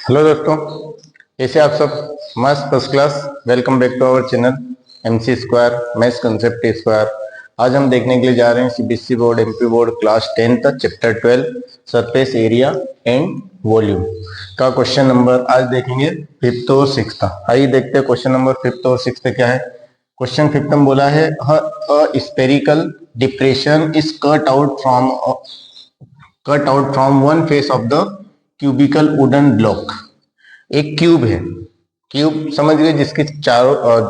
Hello दोस्तों, कैसे आप सब? मस्त first class. Welcome back to our channel MC square maths concept square. आज हम देखने के लिए जा रहे हैं CBSE board MP board class 10 तक chapter 12 surface area and volume का क्वेश्चन नंबर आज देखेंगे फिफ्थ और सिक्स्थ। आइए देखते हैं क्वेश्चन नंबर फिफ्थ और सिक्स्थ क्या है। क्वेश्चन फिफ्थ में बोला है spherical depression is cut out from one face of the cubicle wooden block. एक क्यूब है, क्यूब समझ गए,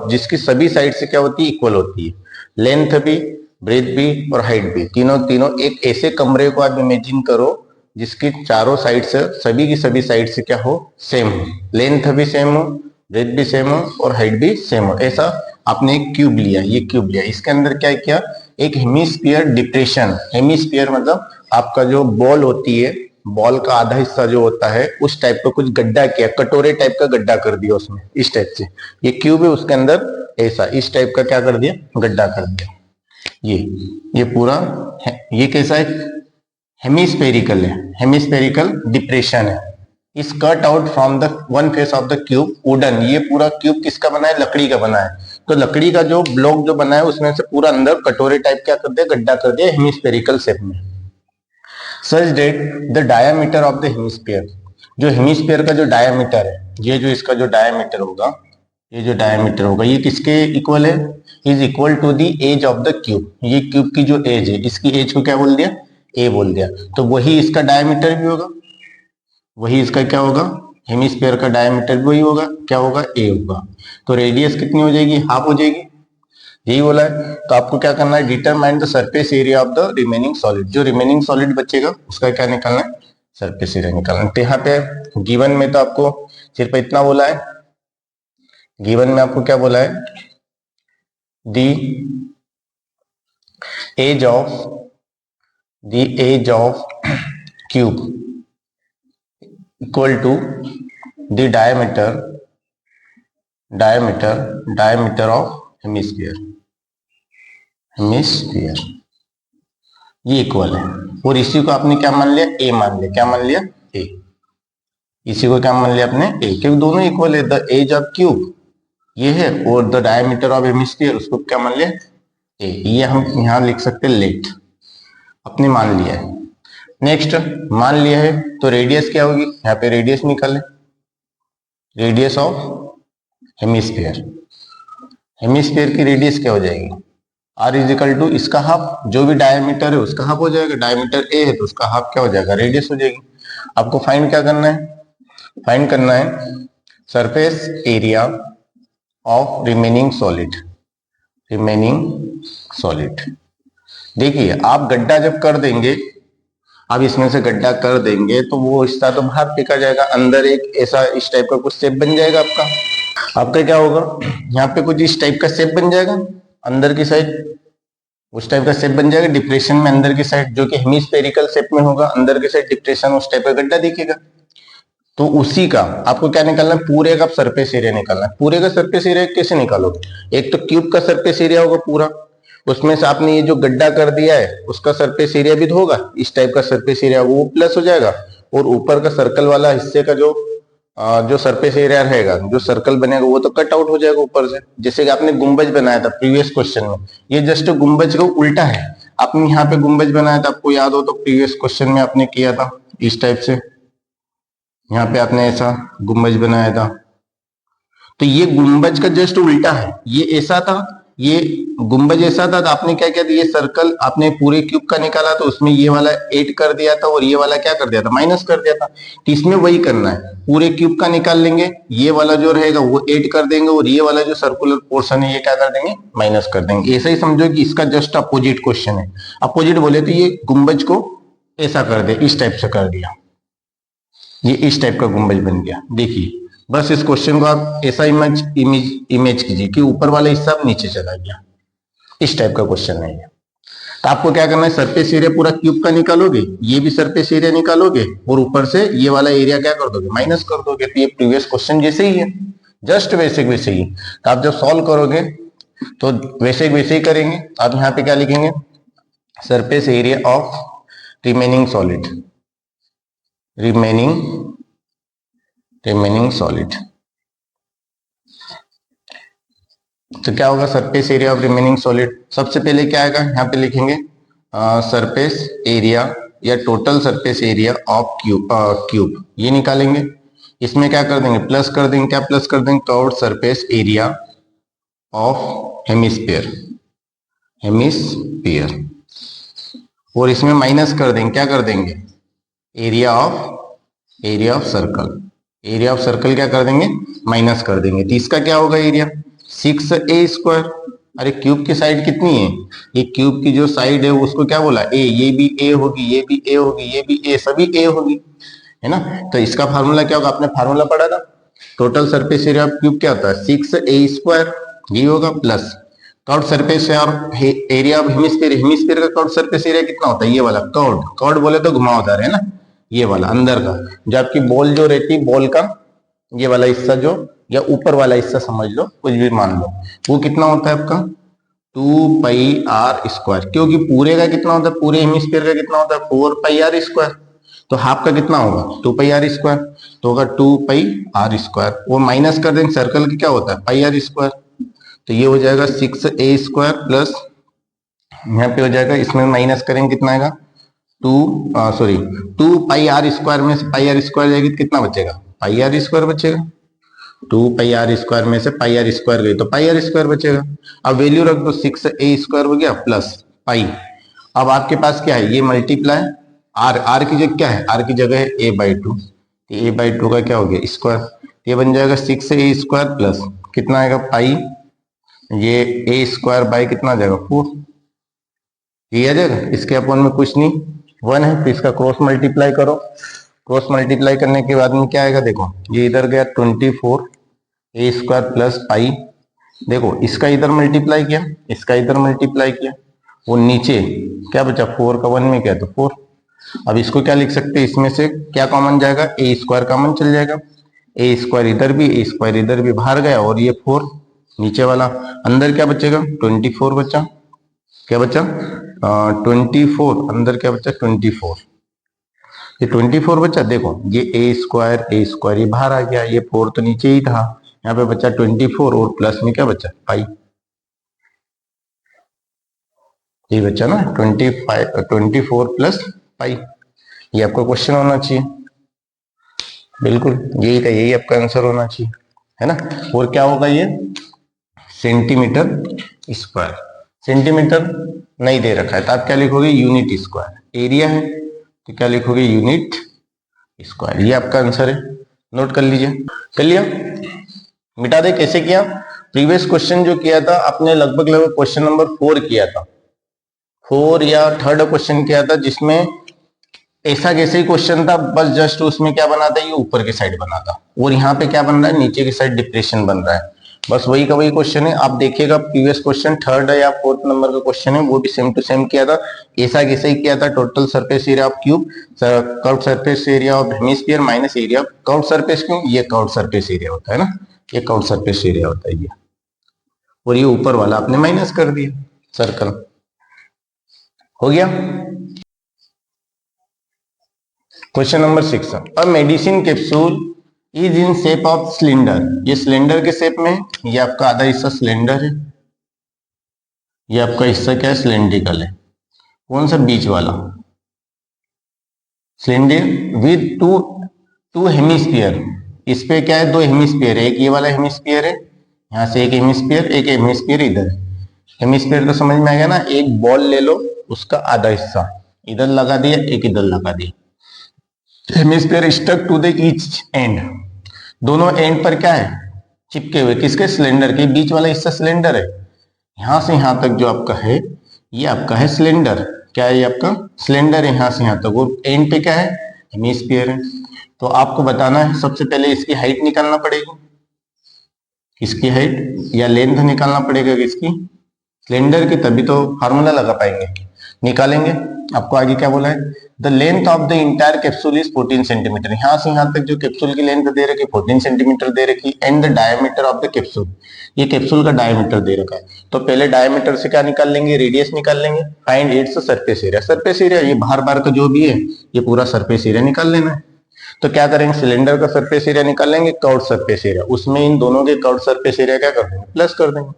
जिसकी सभी साइड से क्या होती है, इक्वल होती है। लेंथ भी, ब्रेथ भी और हाइट भी, तीनों तीनों एक ऐसे कमरे को आप इमेजिन करो जिसकी चारों साइड से सभी की सभी साइड से क्या हो, सेम हो। लेंथ भी सेम हो, ब्रेथ भी सेम हो और हाइट भी सेम हो। ऐसा आपने एक क्यूब लिया, ये क्यूब लिया, इसके अंदर क्या किया, एक हेमिस्फीयर डिप्रेशन। हेमिस्फीयर मतलब आपका जो बॉल होती है, बॉल का आधा हिस्सा जो होता है उस टाइप का कुछ गड्ढा किया, कटोरे टाइप का गड्ढा कर दिया उसमें, इस टाइप से। ये क्यूब है, उसके अंदर ऐसा इस टाइप का क्या कर दिया, गड्ढा कर दिया। ये पूरा ये कैसा है, हेमिस्फेरिकल है, हेमिस्फेरिकल डिप्रेशन है। इस cut out from the one face of the cube wooden. ये पूरा क्यूब किसका बना है, लकड़ी का बना है। तो लकड़ी का जो ब्लॉक जो बना है उसमें से पूरा अंदर कटोरे टाइप क्या कर दिया, गड्ढा कर दिया हेमिस्फेरिकल शेप में। Such that the diameter of the hemisphere, जो हेमिस्फीयर का जो डायामीटर है, ये जो इसका जो डायामीटर होगा, ये जो डायामीटर होगा ये किसके इक्वल है, is equal to the edge of the cube. ये क्यूब की जो एज है, इसकी एज को क्या बोल दिया, ए बोल दिया। तो वही इसका डायामीटर भी होगा, वही इसका क्या होगा, हेमिस्फीयर का डायामीटर भी वही होगा, क्या होगा, ए होगा। तो रेडियस कितनी हो जाएगी, हाफ हो जाएगी, यही बोला है। तो आपको क्या करना है, determine the surface area of the remaining solid. जो रिमेनिंग सॉलिड बचेगा उसका क्या निकालना है, सरफेस एरिया निकालना है। तो यहाँ पे गिवन में तो आपको सिर्फ इतना बोला है, गिवन में आपको क्या बोला है, the edge of cube equal to the diameter of hemisphere, ये इक्वल है। और इसी को आपने क्या मान लिया, ए मान लिया। क्या मान लिया, ए। इसी को क्या मान लिया आपने, ए, क्योंकि दोनों इक्वल है। द एज ऑफ क्यूब ये है और द डायमीटर ऑफ हेमिस्फीयर उसको क्या मान लिया, ए। ये हम यहां लिख सकते हैं लेट, अपने मान लिया है। नेक्स्ट मान लिया है तो रेडियस क्या होगी, यहाँ पे रेडियस निकाले, रेडियस ऑफ हेमिस्फीयर। हेमिस्फीयर की रेडियस क्या हो जाएगी, आर इज इक्वल टू इसका हाफ, जो भी डायमीटर है उसका हाफ हो जाएगा। डायमीटर ए है तो उसका हाफ क्या हो जाएगा, रेडियस हो जाएगी। आपको फाइंड क्या करना है, फाइंड करना है surface area of remaining solid. देखिए आप गड्ढा जब कर देंगे, आप इसमें से गड्ढा कर देंगे तो वो हिस्सा तो बाहर फेंका जाएगा, अंदर एक ऐसा इस टाइप का कुछ शेप बन जाएगा आपका क्या होगा, यहाँ पे कुछ इस टाइप का शेप बन जाएगा, अंदर की साइड उस टाइप का शेप बन जाएगा डिप्रेशन में, अंदर की साइड जो कि हेमिस्फेरिकल शेप में होगा, अंदर की साइड डिप्रेशन, उस टाइप का गड्ढा दिखेगा। तो उसी का आपको क्या निकालना है, पूरे का सरफेस एरिया निकालना है। पूरे का सरफेस एरिया कैसे निकालोगे, एक तो क्यूब का सरफेस एरिया होगा पूरा, उसमें से आपने ये जो गड्ढा कर दिया है उसका सरफेस एरिया भी तो होगा, इस टाइप का सरफेस एरिया वो प्लस हो जाएगा, और ऊपर का सर्कल वाला हिस्से का जो सरफेस एरिया रहेगा, जो सर्कल बनेगा वो तो कट आउट हो जाएगा ऊपर से। जैसे कि आपने गुंबज बनाया था प्रीवियस क्वेश्चन में, ये जस्ट गुंबज का उल्टा है। आपने यहाँ पे गुंबज बनाया था, आपको याद हो तो प्रीवियस क्वेश्चन में आपने किया था इस टाइप से, यहाँ पे आपने ऐसा गुंबज बनाया था। तो ये गुंबज का जस्ट उल्टा है, ये ऐसा था, ये गुंबज ऐसा था, तो आपने क्या किया था, ये सर्कल आपने पूरे क्यूब का निकाला तो उसमें ये वाला 8 कर दिया था और ये वाला क्या कर दिया था, माइनस कर दिया था। तो इसमें वही करना है, पूरे क्यूब का निकाल लेंगे, ये वाला जो रहेगा वो 8 कर देंगे और ये वाला जो सर्कुलर पोर्शन है ये क्या कर देंगे, माइनस कर देंगे। ऐसा ही समझो कि इसका जस्ट अपोजिट क्वेश्चन है। अपोजिट बोले तो ये गुंबज को ऐसा कर दे, इस टाइप से कर दिया, ये इस टाइप का गुंबज बन गया। देखिए बस इस क्वेश्चन को आप ऐसा इमेज कीजिए कि ऊपर वाला हिस्सा नीचे चला गया, इस टाइप का क्वेश्चन है ये। तो आपको क्या करना है, सरफेस एरिया पूरा क्यूब का निकालोगे, ये भी सरफेस एरिया निकालोगे और ऊपर से ये वाला एरिया क्या कर दोगे, माइनस कर दोगे। तो ये प्रीवियस क्वेश्चन जैसे ही है, जस्ट वैसे ही। तो आप जब सॉल्व करोगे तो वैसे ही करेंगे। आप यहाँ पे क्या लिखेंगे, surface area of remaining remaining solid. तो क्या होगा surface area of remaining solid? सबसे पहले क्या आएगा, यहाँ पे लिखेंगे सरफेस एरिया या total surface area of cube ये निकालेंगे। इसमें क्या कर देंगे, प्लस कर देंगे। क्या प्लस कर देंगे? Curved surface area of hemisphere, hemisphere. और इसमें माइनस कर देंगे, क्या कर देंगे, area of circle. Area of circle क्या कर देंगे, माइनस कर देंगे। तो इसका क्या होगा एरिया, 6a²। अरे क्यूब की साइड कितनी है, ये क्यूब की जो साइड है उसको क्या बोला, ए। ये भी ए होगी, ये भी ए होगी, ये भी ए, सभी ए होगी, है ना। तो इसका फार्मूला क्या होगा, आपने फार्मूला पढ़ा था, total surface area of cube क्या होता है, 6a²। ये होगा प्लस कर्व्ड सरफेस और एरिया ऑफ हेमिस्फीयर। हेमिस्फीयर का कर्व्ड सरफेस एरिया कितना होता है, ये वाला कर्व्ड। कर्व्ड बोले तो घुमावदार, है ना, ये वाला अंदर का। जो आपकी बॉल जो रहती है, बॉल का ये वाला हिस्सा जो, या ऊपर वाला हिस्सा समझ लो, कुछ भी मान लो, वो कितना होता है आपका 2πr²। क्योंकि पूरे का कितना होता है, पूरे हेमिस्फीयर का कितना होता है 4πr²। तो हाफ का कितना होगा 2πr²। तो होगा 2πr²। वो माइनस कर देंगे, सर्कल की क्या होता है πr²। तो ये हो जाएगा 6a² प्लस, यहाँ पे हो जाएगा, इसमें माइनस करेंगे कितना आएगा 2πr² में से πr² जाएगी तो कितना बचेगा, πr² बचेगा। 2πr² में से πr² गई तो πr² बचेगा। अब वैल्यू रख दो, 6a² हो गया प्लस पाई। अब आपके पास क्या है, ये मल्टीप्लाई आर की जगह क्या है, आर की जगह है a/2। a/2 का क्या हो गया स्क्वायर। ये बन जाएगा 6a² प्लस कितना आएगा पाई, ये a² बाई कितना आ जाएगा 4। ये आ जाएगा, इसके अपोन में कुछ नहीं 1 है, तो इसका क्रॉस मल्टीप्लाई करो। क्रॉस मल्टीप्लाई करने के बाद में क्या आएगा, देखो ये इधर गया 24a² प्लस पाई। देखो इसका इधर मल्टीप्लाई किया, इसका इधर मल्टीप्लाई किया, वो नीचे क्या बचा 4 का 1 में क्या तो 4। अब इसको क्या लिख सकते हैं, इसमें से क्या कॉमन जाएगा, a² कॉमन चल जाएगा। a² इधर भी, a² इधर भी बाहर गया, और ये 4 नीचे वाला, अंदर क्या बचेगा 24 बचा। क्या बचा 24, अंदर क्या बचा 24। ये 24 बचा, देखो ये a² ये बाहर आ गया, ये 4 तो नीचे ही था, यहाँ पे बचा 24 और प्लस में क्या बचा पाई। ये बचा ना 24 प्लस पाई। ये आपका क्वेश्चन होना चाहिए, बिल्कुल यही का यही आपका आंसर होना चाहिए, है ना। और क्या होगा ये सेंटीमीटर स्क्वायर। सेंटीमीटर नहीं दे रखा है तो आप क्या लिखोगे यूनिट स्क्वायर। एरिया है तो क्या लिखोगे यूनिट स्क्वायर। ये आपका आंसर है, नोट कर लीजिए। कर लिया, मिटा दे। कैसे किया, प्रीवियस क्वेश्चन जो किया था आपने लगभग क्वेश्चन नंबर 4 किया था, 4 या 3rd क्वेश्चन किया था, जिसमें ऐसा कैसे ही क्वेश्चन था, बस जस्ट उसमें क्या बना था, ये ऊपर के साइड बना था, और यहाँ पे क्या बन रहा है, नीचे की साइड डिप्रेशन बन रहा है। बस वही का वही क्वेश्चन है। आप देखिएगा प्रीवियस क्वेश्चन 3rd या 4th नंबर का क्वेश्चन है, वो भी सेम टू सेम किया था, ऐसा कैसे ही किया था। Total surface area of cube, curved surface area of hemisphere minus area of curved surface. क्यों, ये कर्व्ड सरफेस एरिया होता है ना, ये कर्व्ड सरफेस एरिया होता है ये, और ये ऊपर वाला आपने माइनस कर दिया, सर्कल हो गया। Question number 6, a medicine capsule is in shape of cylinder. ये सिलेंडर के शेप में, ये आपका आधा हिस्सा सिलेंडर है, ये आपका हिस्सा क्या है सिलेंड्रिकल है। कौन सा बीच वाला, सिलेंडर विद टू हेमिस्फीयर। इस पे क्या है, 2 हेमिस्फीयर है, एक ये वाला हेमिस्फीयर है, यहाँ से एक हेमिस्फीयर इधर है। हेमिस्फीयर तो समझ में आ गया ना, एक बॉल ले लो, उसका आधा हिस्सा इधर लगा दिया, एक इधर लगा दिया। Hemisphere stuck to the each end, दोनों एंड पर क्या है चिपके हुए, किसके, सिलेंडर के। बीच वाला हिस्सा सिलेंडर है, यहां से यहां तक जो आपका है ये आपका है सिलेंडर। क्या है ये आपका सिलेंडर है, यहां से यहां तक, और एंड पे क्या है हेमिस्फीयर है। तो आपको बताना है, सबसे पहले इसकी हाइट निकालना पड़ेगी, इसकी हाइट या लेंथ निकालना पड़ेगा किसकी, सिलेंडर की, तभी तो फार्मूला लगा पाएंगे, निकालेंगे। आपको आगे क्या बोला है, the length of the entire capsule is 14 centimetre. यहां से यहां तक जो कैप्सूल की लेंथ दे रखी 14 सेंटीमीटर दे रखी, and the diameter of the capsule, ये कैप्सूल का डायमीटर दे रखा है। तो पहले डायमीटर से क्या निकाल लेंगे, रेडियस निकाल लेंगे। Find its surface area, surface area ये बाहर बाहर का जो भी है ये पूरा सरफेस एरिया निकाल लेना है। तो क्या करेंगे, सिलेंडर का सरफेस एरिया निकालेंगे, कर्व्ड सरफेस एरिया, उसमें इन दोनों के कर्व्ड सरफेस एरिया क्या कर देंगे, प्लस कर देंगे।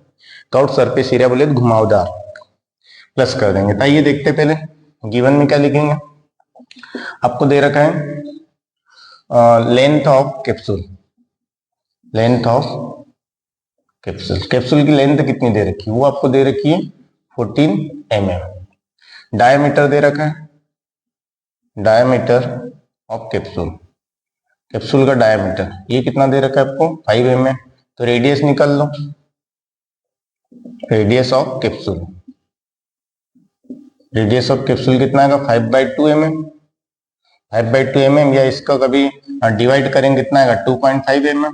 कर्व्ड सरफेस एरिया बोले तो घुमावदार, प्लस कर देंगे। तो ये देखते पहले गिवन में क्या लिखेंगे, आपको दे रखा है length of capsule, length of capsule, capsule की लेंथ कितनी दे रखी है, वो आपको दे रखी है 14 mm। डायमीटर दे रखा है, डायमीटर ऑफ कैप्सूल, कैप्सूल का डायमीटर ये कितना दे रखा है आपको 5 mm। तो रेडियस निकाल लो, radius of capsule, radius of capsule कितना आएगा 5/2 mm, 5/2 mm, या इसका कभी डिवाइड करेंगे कितना आएगा 2.5 mm,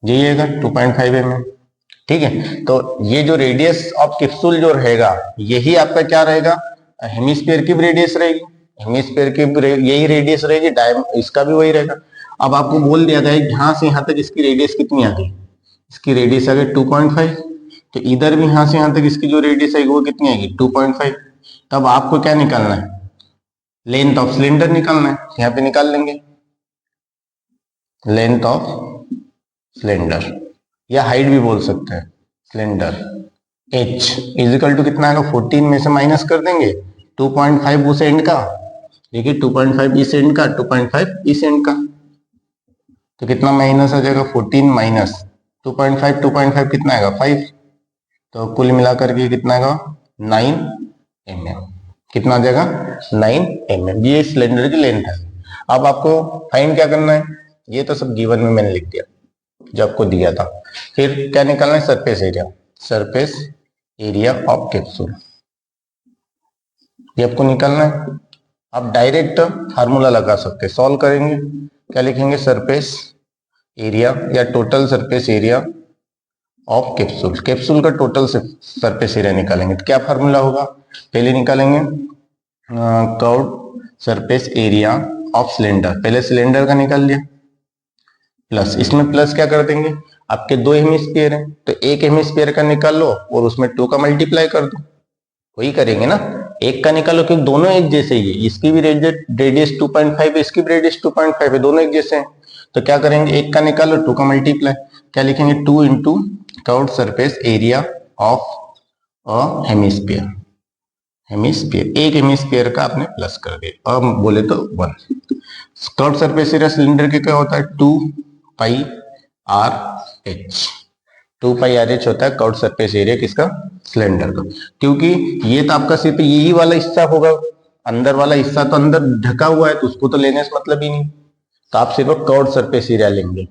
यही आएगा 2.5 mm। ठीक है, तो ये जो रेडियस ऑफ कैप्सूल जो रहेगा यही आपका क्या रहेगा, हेमिस्फीयर की रेडियस रहेगी, हेमिस्फीयर की यही रेडियस रहेगी, इसका भी वही रहेगा। अब आपको बोल दिया गया है यहां से यहां तक इसकी रेडियस कितनी आ गई, इसकी रेडियस आ गई 2.5, तो इधर भी यहां से यहां तक इसकी जो रेडियस आएगी वो कितनी आएगी 2.5। तब आपको क्या निकालना है, लेंथ ऑफ सिलेंडर निकालना है, यहाँ पे निकाल लेंगे लेंथ ऑफ सिलेंडर, या हाइट भी बोल सकते हैं सिलेंडर। h इजिकल टू कितना आएगा 14 में से माइनस कर देंगे 2.5 उस एंड का, देखिए 2.5 इस एंड का, 2.5 इस एंड का, तो कितना माइनस आ जाएगा 14 माइनस 2.5, 2.5 कितना आएगा 5, तो कुल मिलाकर के कितना आएगा 9 mm, कितना आ जाएगा 9 mm। ये सिलेंडर की लेंथ है। अब आपको फाइंड क्या करना है, ये तो सब गिवन में मैंने लिख दिया जो आपको दिया था। फिर क्या निकालना है, surface area, surface area of capsule, ये आपको निकालना है। आप डायरेक्ट फार्मूला लगा सकते हैं, सॉल्व करेंगे क्या लिखेंगे, सरफेस एरिया या total surface area of capsule, capsule का टोटल सरफेस एरिया निकालेंगे। तो क्या फार्मूला होगा, पहले निकालेंगे curved surface area of cylinder, पहले सिलेंडर का निकाल लिया, प्लस इसमें प्लस क्या कर देंगे, आपके 2 हेमिस्फीयर है तो एक हेमिस्फीयर का निकाल लो और उसमें 2 का मल्टीप्लाई कर दो, वही करेंगे ना, एक का निकालो क्योंकि दोनों एक जैसे ही है, इसकी भी रेडियस 2.5 है, इसकी भी रेडियस 2.5 है, दोनों एक जैसे हैं। तो क्या करेंगे, एक का निकालो 2 का मल्टीप्लाई, क्या लिखेंगे 2 into curved surface area of a hemisphere, hemisphere एक हेमिस्फीयर का आपने प्लस कर दिया, अब बोले तो 1। कर्व्ड सरफेस एरिया सिलेंडर के क्या होता है 2πr h, 2πr h होता है कर्व्ड सरफेस एरिया किसका, सिलेंडर का, क्योंकि ये तो आपका सिर्फ यही वाला हिस्सा होगा, अंदर वाला हिस्सा तो अंदर ढका हुआ है तो उसको तो लेने से मतलब ही नहीं, तो आप सिर्फ कर्व्ड सरफेस एरिया लेंगे।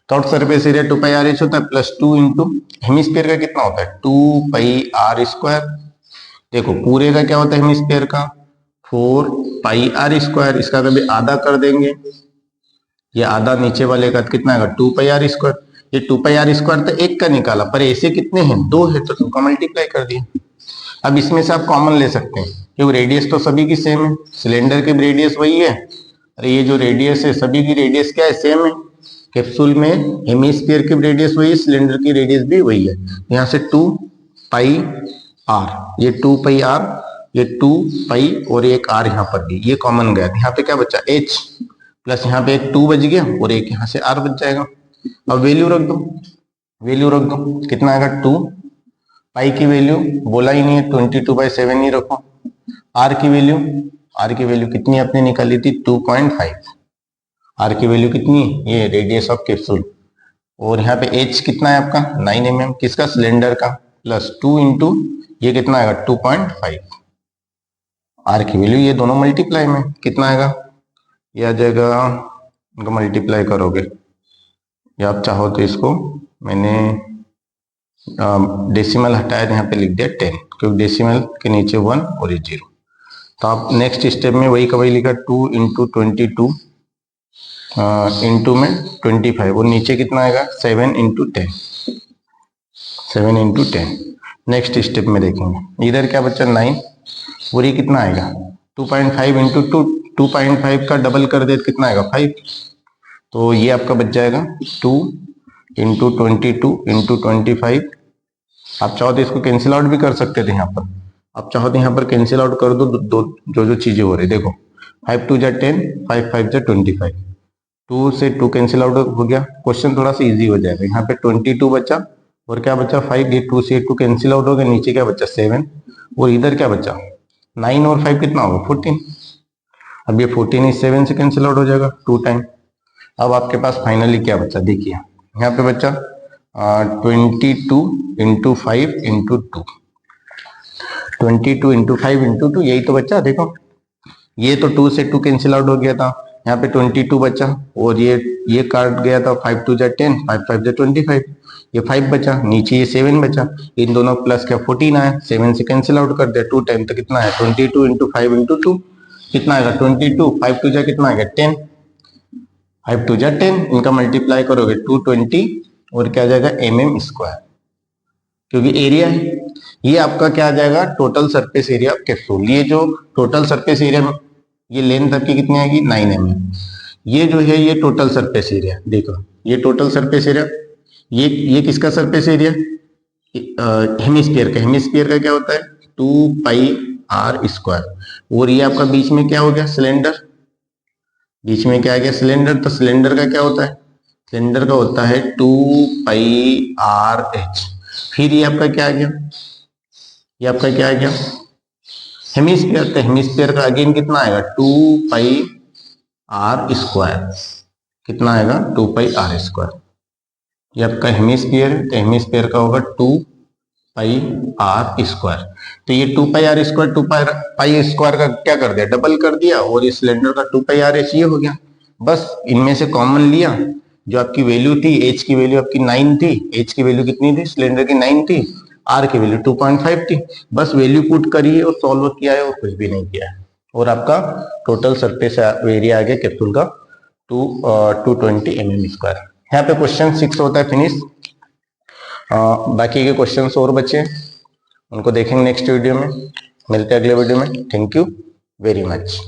Curved surface area 2πr h होता है प्लस 2 इंटू हेमिस्फीयर का कितना होता है 2πr², देखो पूरे का क्या होता है हेमिस्फीयर का 4πr², इसका कभी आधा कर देंगे, ये आधा नीचे वाले का कितना आएगा 2πr², ये 2πr² तो एक का निकाला, पर ऐसे कितने हैं 2 है तो 2 का मल्टीप्लाई कर दिया। अब इसमें से आप कॉमन ले सकते हैं क्योंकि रेडियस तो सभी की सेम है, सिलेंडर की भी रेडियस वही है, अरे ये जो रेडियस है सभी की रेडियस क्या है सेम है, कैप्सूल में हेमिस्फीयर की रेडियस वही है, सिलेंडर की रेडियस भी वही है, यहाँ से 2πr, ये 2πr, ये 2π और एक r यहाँ पर भी, ये कॉमन गया, यहाँ पे क्या बचा h, प्लस यहाँ पे एक 2 बच गया और एक यहाँ से r बच जाएगा। अब वैल्यू रख दो, वैल्यू रख दो, कितना आएगा 2, पाई की वैल्यू बोला ही नहीं है 22/7 ही रखो, r की वैल्यू कितनी आपने निकाली थी 2.5, r की वैल्यू कितनी है ये रेडियस ऑफ कैप्सूल, और यहाँ पे h कितना है आपका 9 mm किसका, सिलेंडर का, प्लस 2 इंटू ये कितना आएगा 2.5, r की वैल्यू ये दोनों मल्टीप्लाई में कितना आएगा, ये आ जाएगा, इनको मल्टीप्लाई करोगे या आप चाहो तो इसको मैंने डेसिमल हटाया यहाँ पे लिख दिया 10, क्योंकि डेसिमल के नीचे 1 और ये 0, तो आप नेक्स्ट स्टेप में वही का वही लिखा 2 इंटू 22 इंटू में 25 और नीचे कितना आएगा 7 इंटू 10, 7 इंटू 10। नेक्स्ट स्टेप में देखेंगे इधर क्या बच्चा 9 और ये कितना आएगा 2.5 इंटू 2.5 का डबल कर दे तो कितना आएगा 5, तो ये आपका बच जाएगा 2 इंटू 22 इंटू 25, आप चाहो तो इसको कैंसिल आउट भी कर सकते थे यहाँ पर, आप चाहो तो यहाँ पर कैंसिल आउट कर दो, जो चीजें हो रही देखो 5 2 जा 10, 5 5 जा 25, 2 से 2 कैंसिल आउट हो गया। क्वेश्चन थोड़ा सा इजी हो जाएगा। यहाँ पे 22 बचा और क्या बचा 5, ये 2 से 2 कैंसिल आउट हो गया, नीचे क्या बचा 7 और इधर क्या बचा 9 और 5 कितना होगा 14। अब ये 14 इस 7 से कैंसिल आउट हो जाएगा 2 टाइम। अब आपके पास फाइनली क्या बचा देखिए, यहाँ पे बचा 22 इंटू 5 इंटू 2, 22 इंटू 5 इंटू 2, यही तो बचा। देखो ये तो 2 से 2 कैंसिल आउट हो गया था, यहाँ पे 22 बचा और ये काट गया था, 5 2 जा 10, 5 5 जा 25, ये 5 बचा, नीचे ये 7 बचा, इन दोनों प्लस क्या 14 आया, 7 से कैंसिल आउट कर दिया 2 टाइम, तो कितना है 22 इंटू 5 इंटू 2 कितना आएगा 22, 5 2 जा कितना आएगा 10, 5 2 जा 10, इनका मल्टीप्लाई करोगे 220 और क्या आ जाएगा mm स्क्वायर, क्योंकि एरिया है। ये आपका क्या आ जाएगा total surface area of capsule. ये जो टोटल सरफेस एरिया, ये लेंथ आपकी कितनी आएगी 9 mm। ये जो है ये टोटल सरफेस एरिया, देखो ये टोटल सरफेस एरिया, ये किसका सरफेस एरिया हेमिस्फीयर का। हेमिस्फीयर का क्या होता है 2 पाई r स्क्वायर, और ये आपका बीच में क्या हो गया सिलेंडर, बीच में क्या आ गया सिलेंडर, तो सिलेंडर का क्या होता है, सिलेंडर का होता है 2 पाई r h। फिर ये आपका क्या आ गया, ये आपका क्या आ गया हेमिस्फीयर, तो हेमिस्फीयर का अगेन कितना आएगा 2 पाई r स्क्वायर, कितना आएगा 2 पाई r स्क्वायर। ये आपका हेमिस्फीयर है, तो हेमिस्फीयर का होगा 2 पाई r स्क्वायर। तो ये 2 पाई r स्क्वायर 2 पाई स्क्वायर का क्या कर दिया डबल कर दिया, और इस सिलेंडर का 2 पाई r h ये हो गया। बस इनमें से कॉमन लिया, जो आपकी वैल्यू थी h की वैल्यू आपकी 9 थी, h की वैल्यू कितनी थी सिलेंडर की 9 थी, r की वैल्यू 2.5 थी, बस वैल्यू पुट करिए और सॉल्व किया है और कुछ भी नहीं किया है, और आपका टोटल सरफेस एरिया आ गया कैप्सूल का 220 mm स्क्वायर। यहाँ पे क्वेश्चन 6 होता है फिनिश। बाकी के क्वेश्चन और बचे उनको देखेंगे नेक्स्ट वीडियो में, मिलते हैं अगले वीडियो में। Thank you very much.